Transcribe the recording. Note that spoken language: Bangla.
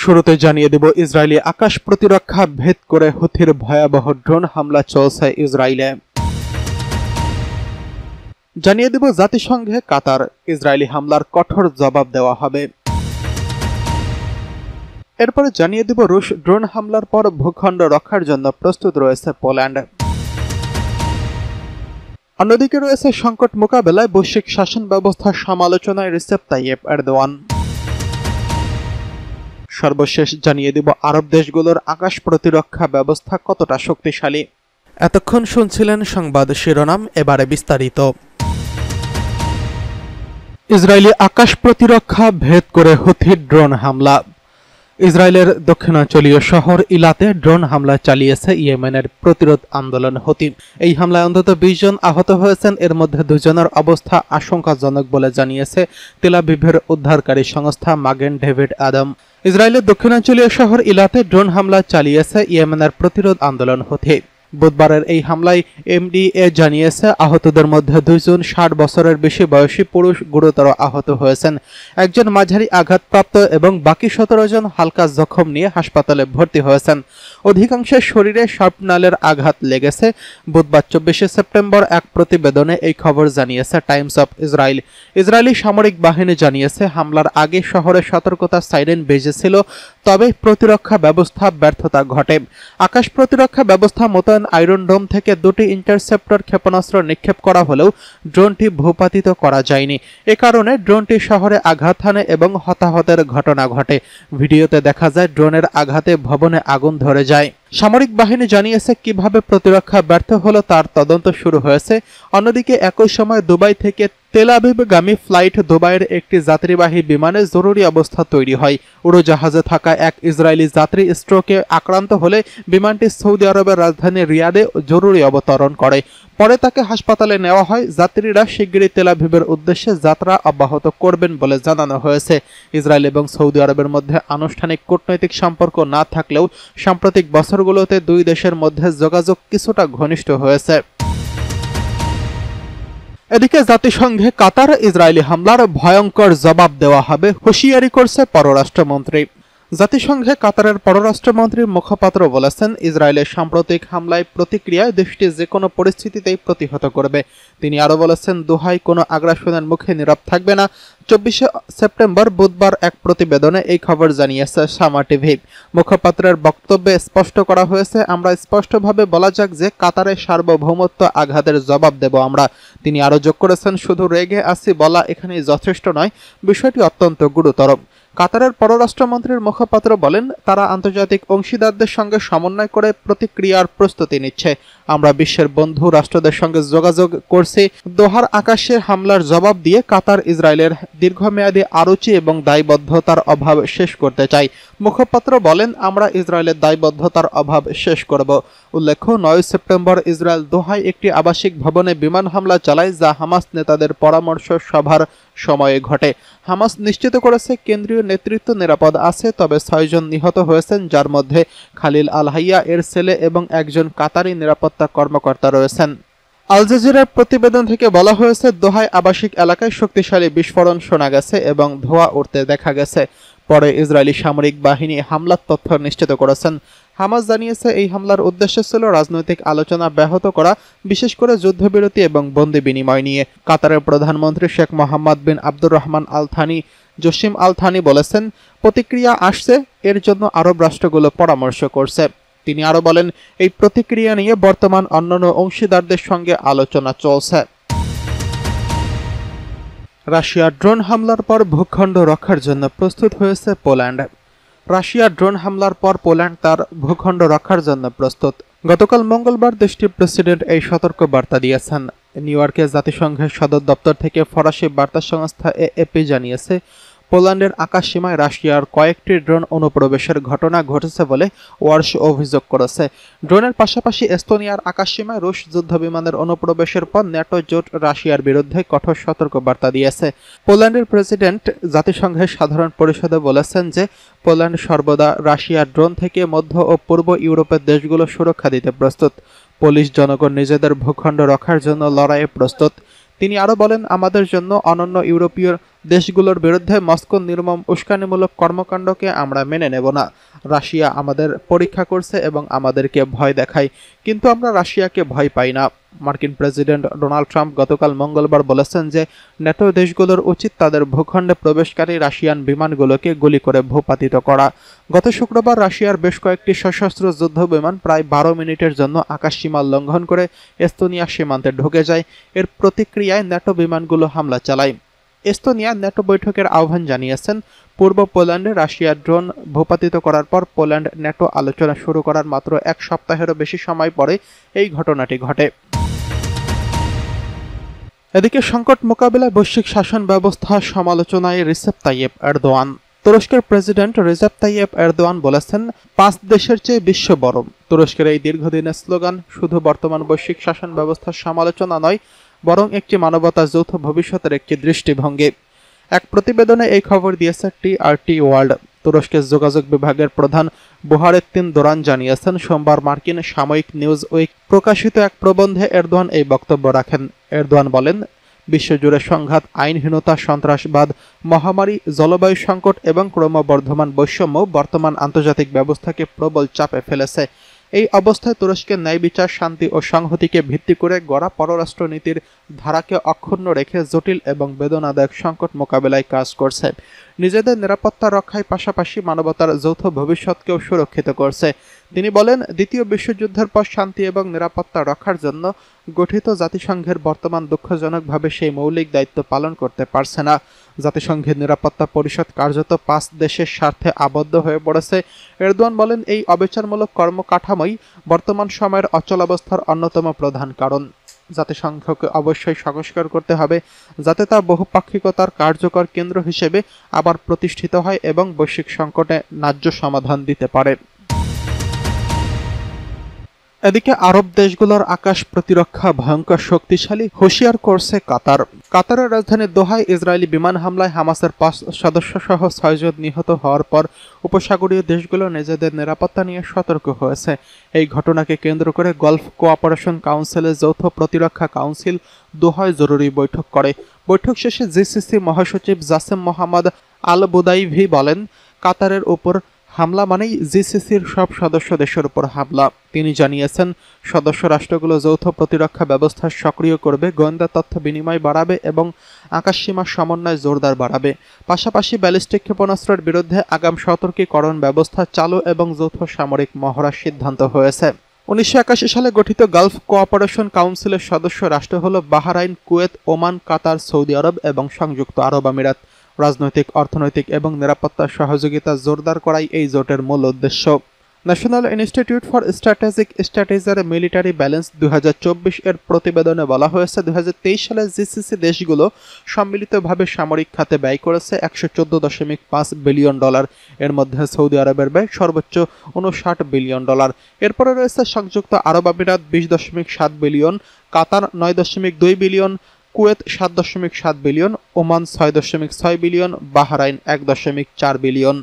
শুরুতে জানিয়ে দেব ইসরায়েলি আকাশ প্রতিরক্ষা ভেদ করে হুথির ভয়াবহ ড্রোন হামলা চলছে ইসরায়েলে। জানিয়ে দেব জাতিসংঘে কাতার, ইসরায়েলি হামলার কঠোর জবাব দেওয়া হবে। এরপরে জানিয়ে দেব রুশ ড্রোন হামলার পর ভূখণ্ড রক্ষার জন্য প্রস্তুত রয়েছে পোল্যান্ড। অন্যদিকে রয়েছে সংকট মোকাবেলায় বৈশ্বিক শাসন ব্যবস্থার সমালোচনায় রিসেপ তাইয়েপ এরদোয়ান। সর্বশেষ জানিয়ে দেব আরব দেশগুলোর আকাশ প্রতিরক্ষা ব্যবস্থা কতটা শক্তিশালী। এতক্ষণ শুনছিলেন সংবাদ শিরোনাম, এবারে বিস্তারিত। ইসরায়েলি আকাশ প্রতিরক্ষা ভেদ করে হুথির ড্রোন হামলা। ইসরায়েলের দক্ষিণাঞ্চলীয় শহর ইলাতে ড্রোন হামলা চালিয়েছে ইয়েমেনের প্রতিরোধ আন্দোলন হুথি। এই হামলায় অন্তত 20 জন আহত হয়েছেন, এর মধ্যে 2 জনের অবস্থা আশঙ্কাজনক বলে জানিয়েছে তেল আবিবের উদ্ধারকারী সংস্থা মাগেন ডেভিড আদম। ইসরায়েলের দক্ষিণাঞ্চলীয় শহর ইলাতে ড্রোন হামলা চালিয়েছে ইয়েমেনের প্রতিরোধ আন্দোলন হুথি। বুধবারের এই হামলায় এমডিএ জানিয়েছে আহতদের মধ্যে 2 জন 60 বছরের বেশি বয়সী পুরুষ গুরুতর আহত হয়েছেন, একজন মাঝারি আঘাতপ্রাপ্ত এবং বাকি 17 জন হালকা জখম নিয়ে হাসপাতালে ভর্তি হয়েছেন। অধিকাংশের শরীরে শার্পনালের আঘাত লেগেছে। বুধবার 24 সেপ্টেম্বর এক প্রতিবেদনে এই খবর জানিয়েছে টাইমস অফ ইসরায়েল। ইসরায়েলি সামরিক বাহিনী জানিয়েছে হামলার আগে শহরে সতর্কতা সাইরেন বেজেছিল, তবে প্রতিরক্ষা ব্যবস্থা ব্যর্থতা ঘটে। আকাশ প্রতিরক্ষা ব্যবস্থা মোতায়েন আয়রন ডোম থেকে 2টি ইন্টারসেপ্টর ক্ষেপণাস্ত্র নিক্ষেপ করা হলেও ড্রোনটি ভূপাতিত করা যায়নি। এ কারণে ড্রোনটি শহরে আঘাত হানে এবং হতাহতের ঘটনা ঘটে। ভিডিওতে দেখা যায় ড্রোনের আঘাতে ভবনে আগুন ধরে যায়। সামরিক বাহিনী জানিয়েছে কিভাবে প্রতিরক্ষা ব্যর্থ হলো তার তদন্ত শুরু হয়েছে। অন্যদিকে একই সময় দুবাই থেকে তেল আবিবগামী ফ্লাইট দুবাইয়ের একটি যাত্রীবাহী বিমানে জরুরি অবস্থা তৈরি হয়। উড়োজাহাজে থাকা এক ইসরায়েলি যাত্রী স্ট্রোকে আক্রান্ত হলে বিমানটি সৌদি আরবের রাজধানী রিয়াদে জরুরি অবতরণ করে। পরে তাকে হাসপাতালে নেওয়া হয়। যাত্রীরা শিগগিরই তেল আবিবের উদ্দেশ্যে যাত্রা অব্যাহত করবেন বলে জানানো হয়েছে। ইসরায়েল এবং সৌদি আরবের মধ্যে আনুষ্ঠানিক কূটনৈতিক সম্পর্ক না থাকলেও সাম্প্রতিক বছরগুলোতে 2 দেশের মধ্যে যোগাযোগ কিছুটা ঘনিষ্ঠ হয়েছে। এদিকে জাতিসংঘে কাতার, ইসরায়েলি হামলার ভয়ঙ্কর জবাব দেওয়া হবে হুঁশিয়ারি করছে পররাষ্ট্রমন্ত্রী। জাতিসংঘে কাতারের পররাষ্ট্রমন্ত্রীর মুখপাত্র বলেছেন, ইসরায়েলের সাম্প্রতিক হামলায় প্রতিক্রিয়ায় দেশটি যে কোনো পরিস্থিতিতেই প্রতিহত করবে। তিনি আরও বলেছেন, দোহায় কোনো আগ্রাসনের মুখে নীরব থাকবে না। 24 সেপ্টেম্বর বুধবার এক প্রতিবেদনে এই খবর জানিয়েছে শামা টিভি। মুখপাত্রের বক্তব্যে স্পষ্ট করা হয়েছে, আমরা স্পষ্টভাবে বলা যাক যে কাতারের সার্বভৌমত্ব আঘাতের জবাব দেব আমরা। তিনি আরও যোগ করেছেন, শুধু রেগে আছি বলা এখানেই যথেষ্ট নয়, বিষয়টি অত্যন্ত গুরুতর। কাতারের পররাষ্ট্রমন্ত্রীর মুখপাত্র বলেন, তারা আন্তর্জাতিক অংশীদারদের সঙ্গে সমন্বয় করে প্রতিক্রিয়ার প্রস্তুতি নিচ্ছে। আমরা বিশ্বের বন্ধু রাষ্ট্রদের সঙ্গে যোগাযোগ করছি। দোহার আকাশে হামলার জবাব দিয়ে কাতার ইসরায়েলের দীর্ঘমেয়াদী আরুচি এবং দায়বদ্ধতার অভাব শেষ করতে চাই। মুখপাত্র বলেন, আমরা ইসরায়েলের দায়বদ্ধতার অভাব শেষ করব। উল্লেখ্য, 9 সেপ্টেম্বর ইসরায়েল দোহায় একটি আবাসিক ভবনে বিমান হামলা চালায়, যা হামাস নেতাদের পরামর্শ সভার সময়ে ঘটে। হামাস নিশ্চিত করেছে কেন্দ্রীয় নেতৃত্ব নিরাপদ আছে, তবে 6 জন নিহত হয়েছেন, যার মধ্যে খালিল আল হাইয়া এর ছেলে এবং একজন কাতারি নিরাপত্তা কর্মকর্তা রয়েছেন। আল জাজিরার প্রতিবেদন থেকে বলা হয়েছে, দোহায় আবাসিক এলাকায় শক্তিশালী বিস্ফোরণ শোনা গেছে এবং ধোঁয়া উঠতে দেখা গেছে। পরে ইসরায়েলি সামরিক বাহিনী হামলার তথ্য নিশ্চিত করেছেন। হামাস জানিয়েছে, এই হামলার উদ্দেশ্য ছিল রাজনৈতিক আলোচনা ব্যাহত করা, বিশেষ করে যুদ্ধবিরতি এবং বন্দি বিনিময় নিয়ে। কাতারের প্রধানমন্ত্রী Sheikh Mohammed bin Abdur Rahman Al Thani Jassim Al Thani বলেছেন, প্রতিক্রিয়া আসছে, এর জন্য আরব রাষ্ট্রগুলো পরামর্শ করছে। তিনি আরও বলেন, এই প্রতিক্রিয়া নিয়ে বর্তমান অন্যান্য অংশীদারদের সঙ্গে আলোচনা চলছে। রাশিয়ার ড্রোন হামলার পর ভূখণ্ড রক্ষার জন্য প্রস্তুত হয়েছে পোল্যান্ড। রাশিয়ার ড্রোন হামলার পর পোল্যান্ড তার ভূখণ্ড রক্ষার জন্য প্রস্তুত। গতকাল মঙ্গলবার দেশটির প্রেসিডেন্ট এই সতর্ক বার্তা দিয়েছেন। নিউ ইয়র্কে জাতিসংঘের সদর দপ্তর থেকে ফরাসি বার্তা সংস্থা এএপি জানিয়েছে, পোল্যান্ডের আকাশসীমায় রাশিয়ার কয়েকটি ড্রোন অনুপ্রবেশের ঘটনা ঘটেছে বলে ওয়ার্শ অভিযোগ করেছে। ড্রোনের পাশাপাশি এস্তোনিয়ার আকাশসীমায় রুশ যুদ্ধবিমানের অনুপ্রবেশের পর ন্যাটো জোট রাশিয়ার বিরুদ্ধে কঠোর সতর্কবার্তা দিয়েছে। পোল্যান্ডের প্রেসিডেন্ট জাতিসংঘের সাধারণ পরিষদে বলেছেন যে পোল্যান্ড সর্বদা রাশিয়ার ড্রোন থেকে মধ্য ও পূর্ব ইউরোপের দেশগুলো সুরক্ষা দিতে প্রস্তুত। পোলিশ জনগণ নিজেদের ভূখণ্ড রক্ষার জন্য লড়াইয়ে প্রস্তুত। তিনি আরও বলেন, আমাদের জন্য অনন্য ইউরোপীয় দেশগুলোর বিরুদ্ধে মস্কোর নির্মম উস্কানিমূলক কর্মকাণ্ডকে আমরা মেনে নেব না। রাশিয়া আমাদের পরীক্ষা করছে এবং আমাদেরকে ভয় দেখায়, কিন্তু আমরা রাশিয়াকে ভয় পাই না। মার্কিন প্রেসিডেন্ট ডোনাল্ড ট্রাম্প গতকাল মঙ্গলবার বলেছেন যে ন্যাটো দেশগুলোর উচিত তাদের ভূখণ্ডে প্রবেশকারী রাশিয়ান বিমানগুলোকে গুলি করে ভূপাতিত করা। গত শুক্রবার রাশিয়ার বেশ কয়েকটি সশস্ত্র যুদ্ধ বিমান প্রায় 12 মিনিটের জন্য আকাশসীমা লঙ্ঘন করে এস্তোনিয়া সীমান্তে ঢুকে যায়। এর প্রতিক্রিয়ায় ন্যাটো বিমানগুলো হামলা চালায়। এস্তোনিয়া ন্যাটো বৈঠকের আহ্বান জানিয়েছেন। পূর্ব পোল্যান্ডে রাশিয়ার ড্রোন ভূপাতিত করার পর পোল্যান্ড ন্যাটো আলোচনা শুরু করার মাত্র এক সপ্তাহেরও বেশি সময় পরে এই ঘটনাটি ঘটে। এদিকে সংকট মোকাবিলায় বৈশ্বিক শাসন ব্যবস্থা সমালোচনায় রিসেপ তাইয়েপ এরদোয়ান। তুরস্কের প্রেসিডেন্ট রিসেপ তাইয়েপ এরদোয়ান বলেছেন, 5 দেশের চেয়ে বিশ্ব বড়। তুরস্কের এই দীর্ঘদিনের স্লোগান শুধু বর্তমান বৈশ্বিক শাসন ব্যবস্থার সমালোচনা নয়, বরং একটি মানবতা যৌথ ভবিষ্যতের একটি দৃষ্টিভঙ্গি। এক প্রতিবেদনে এই খবর দিয়েছে টিআরটি ওয়ার্ল্ড। তুরস্কের যোগাযোগ বিভাগের প্রধান বুহারেত্তিন দোরান জানিয়েছেন, সোমবার মার্কিন সাময়িক নিউজ উইক প্রকাশিত এক প্রবন্ধে এরদোয়ান এই বক্তব্য রাখেন। এরদোয়ান বলেন, বিশ্বজুড়ে সংঘাত, আইনহীনতা, সন্ত্রাসবাদ, মহামারী, জলবায়ু সংকট এবং ক্রমবর্ধমান বৈষম্য বর্তমান আন্তর্জাতিক ব্যবস্থাকে প্রবল চাপে ফেলেছে। এই অবস্থায় তুরস্কের ন্যায় বিচার, শান্তি ও সংহতিকে ভিত্তি করে গড়া পররাষ্ট্রনীতির ধারাকে অক্ষুণ্ণ রেখে জটিল এবং বেদনাদায়ক সংকট মোকাবেলায় কাজ করছে। নিজেদের নিরাপত্তা রক্ষায় পাশাপাশি মানবতার যৌথ ভবিষ্যৎকেও সুরক্ষিত করছে। তিনি বলেন, দ্বিতীয় বিশ্বযুদ্ধের পর শান্তি এবং নিরাপত্তা রক্ষার জন্য গঠিত জাতিসংঘের বর্তমান দুঃখজনকভাবে সেই মৌলিক দায়িত্ব পালন করতে পারছে না। জাতিসংঘের নিরাপত্তা পরিষদ কার্যত 5 দেশের স্বার্থে আবদ্ধ হয়ে পড়েছে। এরদোয়ান বলেন, এই অবিচারমূলক কর্মকাঠামোই বর্তমান সময়ের অচলাবস্থার অন্যতম প্রধান কারণ। জাতিসংঘকে অবশ্যই সংস্কার করতে হবে, যাতে তা বহুপাক্ষিকতার কার্যকর কেন্দ্র হিসেবে আবার প্রতিষ্ঠিত হয় এবং বৈশ্বিক সংকটে ন্যায্য সমাধান দিতে পারে। এদিকে আরব দেশগুলোর আকাশ প্রতিরক্ষা ভয়ঙ্কর শক্তিশালী, হুঁশিয়ার করছে কাতার। কাতারের রাজধানী দোহায় ইসরায়েলি বিমান হামলায় হামাসের 5 সদস্য সহ 6 জন নিহত হওয়ার পর উপসাগরীয় দেশগুলো নিজেদের নিরাপত্তা নিয়ে সতর্ক হয়েছে। এই ঘটনাকে কেন্দ্র করে গালফ কোঅপারেশন কাউন্সিলের যৌথ প্রতিরক্ষা কাউন্সিল দোহায় জরুরি বৈঠক করে। বৈঠক শেষে জিসিসি মহাসচিব জাসেম মোহাম্মদ আল বুদাইভি বলেন, কাতারের উপর হামলা মানেই জিসিসির সব সদস্য দেশের উপর হামলা। তিনি জানিয়েছেন, সদস্য রাষ্ট্রগুলো যৌথ প্রতিরক্ষা ব্যবস্থা সক্রিয় করবে, গোয়েন্দা তথ্য বিনিময় বাড়াবে এবং আকাশসীমার সমন্বয় জোরদার বাড়াবে। পাশাপাশি ব্যালিস্টিক ক্ষেপণাস্ত্রের বিরুদ্ধে আগাম সতর্কীকরণ ব্যবস্থা চালু এবং যৌথ সামরিক মহড়ার সিদ্ধান্ত হয়েছে। 1981 সালে গঠিত গালফ কোঅপারেশন কাউন্সিলের সদস্য রাষ্ট্র হল বাহরাইন, কুয়েত, ওমান, কাতার, সৌদি আরব এবং সংযুক্ত আরব আমিরাত। রাজনৈতিক, অর্থনৈতিক এবং নিরাপত্তা সহযোগিতা জোরদার করাই এই জোটের মূল উদ্দেশ্য। ন্যাশনাল ইনস্টিটিউট ফর স্ট্র্যাটেজিক স্টাডিজের মিলিটারি ব্যালেন্স 2024 এর প্রতিবেদনে বলা হয়েছে, 2023 সালে জিসিসি দেশগুলো সম্মিলিতভাবে সামরিক খাতে ব্যয় করেছে $114.5 বিলিয়ন। এর মধ্যে সৌদি আরবের ব্যয় সর্বোচ্চ $59 বিলিয়ন। এরপরে রয়েছে সংযুক্ত আরব আমিরাত 20.7 বিলিয়ন, কাতার 9.2 billion, Kuwait 7.7 billion, Oman 6.6 billion, Bahrain 1.4 billion.